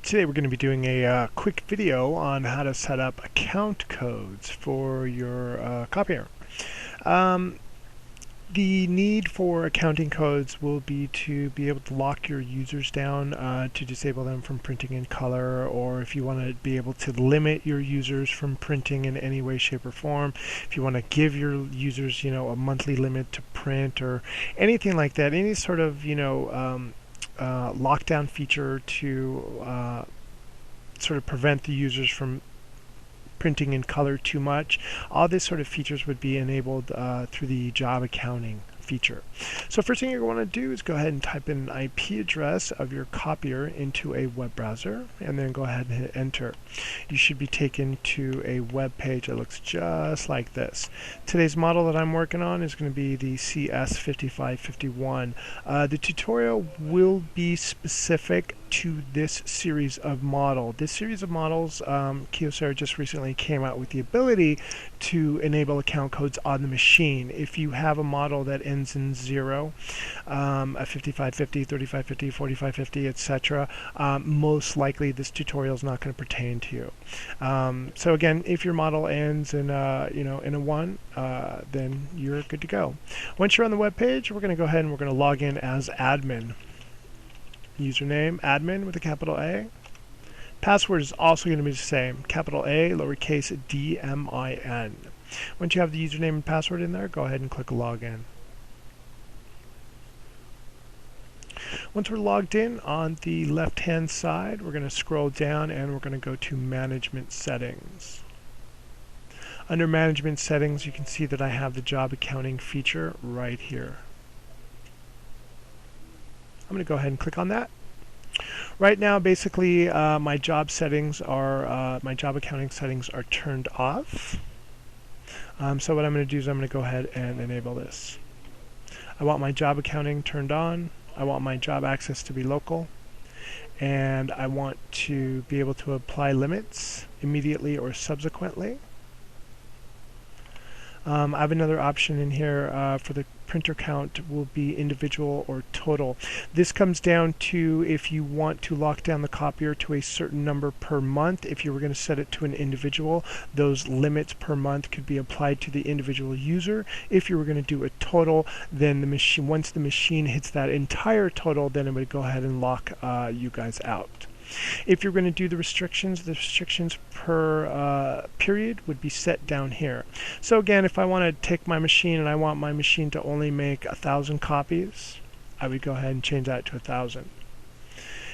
Today we're going to be doing a quick video on how to set up account codes for your copier. Um, the need for accounting codes will be to be able to lock your users down to disable them from printing in color, or if you want to be able to limit your users from printing in any way, shape, or form. If you want to give your users, a monthly limit to print or anything like that, any sort of, lockdown feature to sort of prevent the users from printing in color too much. All these sort of features would be enabled through the job accounting feature. So first thing you're going to do is go ahead and type in an IP address of your copier into a web browser and then go ahead and hit enter. You should be taken to a web page that looks just like this. Today's model that I'm working on is going to be the CS5551. The tutorial will be specific to this series of model. This series of models, Kyocera just recently came out with the ability to enable account codes on the machine. If you have a model that ends in 0, a 5550, 3550, 4550, etc., most likely this tutorial is not going to pertain to you. So again, if your model ends in in a 1, then you're good to go. Once you're on the web page, we're going to go ahead and we're going to log in as admin. Username admin with a capital A. Password is also going to be the same, capital A, lowercase d-m-i-n. Once you have the username and password in there, go ahead and click login. Once we're logged in, on the left hand side we're going to scroll down and we're going to go to management settings. Under management settings, you can see that I have the job accounting feature right here. I'm going to go ahead and click on that. Right now, basically, my job settings are my job accounting settings are turned off. So what I'm going to do is I'm going to go ahead and enable this. I want my job accounting turned on. I want my job access to be local, and I want to be able to apply limits immediately or subsequently. I have another option in here for the printer count will be individual or total. This comes down to if you want to lock down the copier to a certain number per month. If you were going to set it to an individual, those limits per month could be applied to the individual user. If you were going to do a total, then the machine, once the machine hits that entire total, then it would go ahead and lock you guys out. If you're going to do the restrictions per period would be set down here. So again, if I want to take my machine and I want my machine to only make 1,000 copies, I would go ahead and change that to 1,000.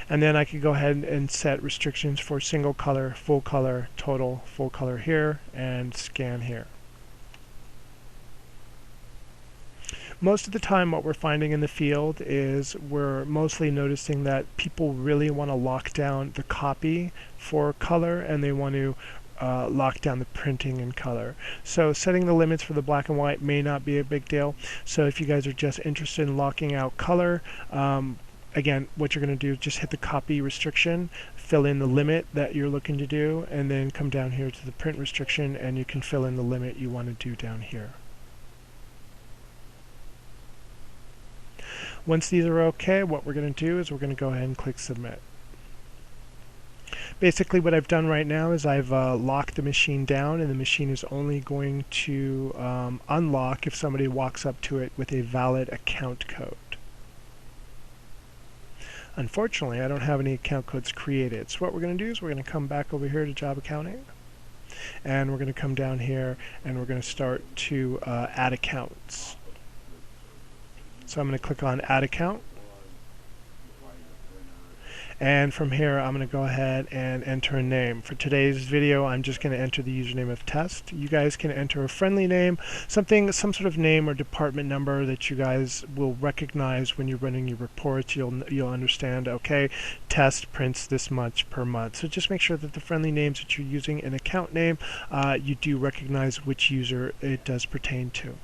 And then I could go ahead and set restrictions for single color, full color, total, full color here, and scan here. Most of the time what we're finding in the field is we're mostly noticing that people really want to lock down the copy for color, and they want to lock down the printing in color. So setting the limits for the black and white may not be a big deal. So if you guys are just interested in locking out color, again, what you're going to do is just hit the copy restriction, fill in the limit that you're looking to do, and then come down here to the print restriction and you can fill in the limit you want to do down here. Once these are okay, what we're going to do is we're going to go ahead and click submit. Basically what I've done right now is I've locked the machine down, and the machine is only going to unlock if somebody walks up to it with a valid account code. Unfortunately, I don't have any account codes created. So what we're going to do is we're going to come back over here to job accounting, and we're going to come down here and we're going to start to add accounts. So I'm going to click on Add Account, and from here I'm going to go ahead and enter a name. For today's video, I'm just going to enter the username of test. You guys can enter a friendly name, some sort of name or department number that you guys will recognize when you're running your reports. You'll understand, okay, test prints this much per month. So just make sure that the friendly names that you're using an account name, you do recognize which user it does pertain to.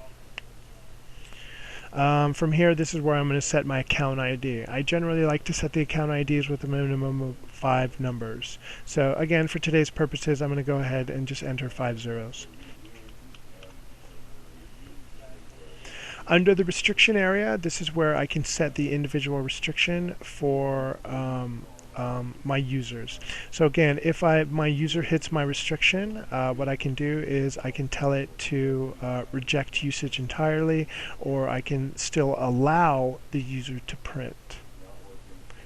From here, this is where I'm going to set my account ID. I generally like to set the account IDs with a minimum of 5 numbers. So again, for today's purposes, I'm going to go ahead and just enter 5 zeros. Under the restriction area, this is where I can set the individual restriction for my users. So again, if my user hits my restriction, what I can do is I can tell it to reject usage entirely, or I can still allow the user to print.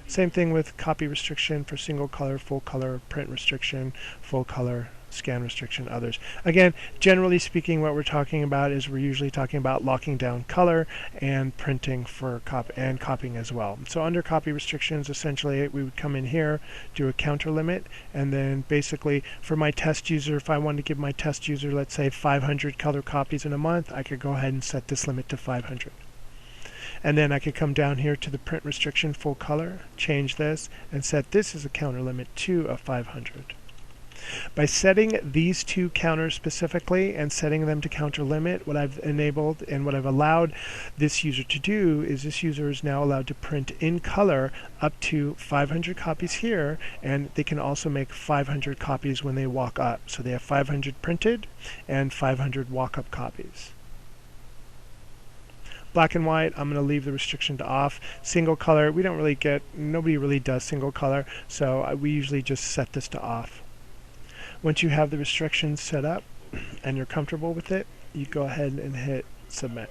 Same thing with copy restriction for single color, full color, print restriction, full color, scan restriction, others. Again, generally speaking, what we're talking about is we're usually talking about locking down color and printing for copying as well. So under copy restrictions, essentially we would come in here, do a counter limit, and then basically for my test user, if I wanted to give my test user, let's say 500 color copies in a month, I could go ahead and set this limit to 500. And then I could come down here to the print restriction full color, change this, and set this as a counter limit to a 500. By setting these two counters specifically and setting them to counter limit, what I've enabled and what I've allowed this user to do is this user is now allowed to print in color up to 500 copies here, and they can also make 500 copies when they walk up. So they have 500 printed and 500 walk-up copies. Black and white, I'm going to leave the restriction to off. Single color, nobody really does single color, so we usually just set this to off. Once you have the restrictions set up and you're comfortable with it, you go ahead and hit submit.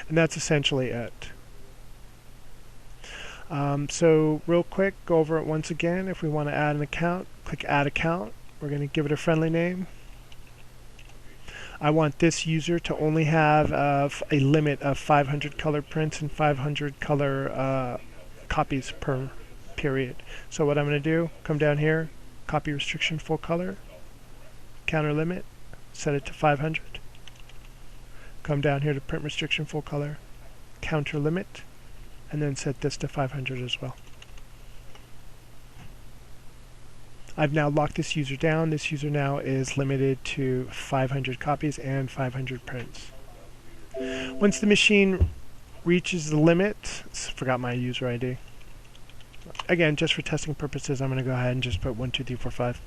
And that's essentially it. So real quick, go over it once again. If we want to add an account, click add account. We're going to give it a friendly name. I want this user to only have a limit of 500 color prints and 500 color copies per period. So what I'm going to do, come down here, copy restriction full color, counter limit, set it to 500. Come down here to print restriction full color, counter limit, and then set this to 500 as well. I've now locked this user down. This user now is limited to 500 copies and 500 prints. Once the machine reaches the limit, forgot my user ID. Again, just for testing purposes, I'm going to go ahead and just put 1, 2, 3, 4, 5.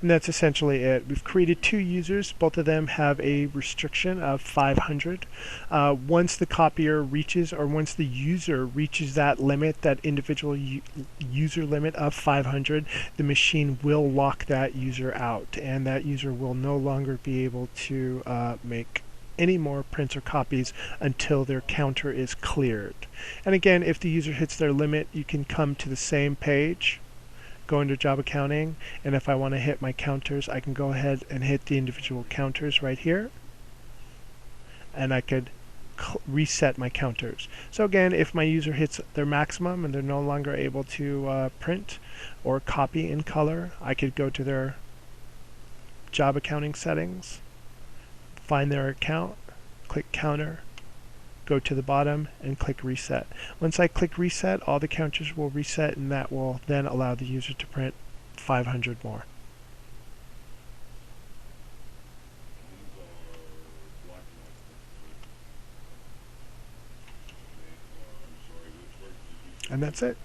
And that's essentially it. We've created two users. Both of them have a restriction of 500. Once the copier reaches, or once the user reaches that limit, that individual user limit of 500, the machine will lock that user out, and that user will no longer be able to make any more prints or copies until their counter is cleared. And again, if the user hits their limit, you can come to the same page, go into job accounting, and if I want to hit my counters, I can go ahead and hit the individual counters right here, and I could reset my counters. So again, if my user hits their maximum and they're no longer able to print or copy in color, I could go to their job accounting settings, find their account, click counter, go to the bottom and click reset. Once I click reset, all the counters will reset, and that will then allow the user to print 500 more. And that's it.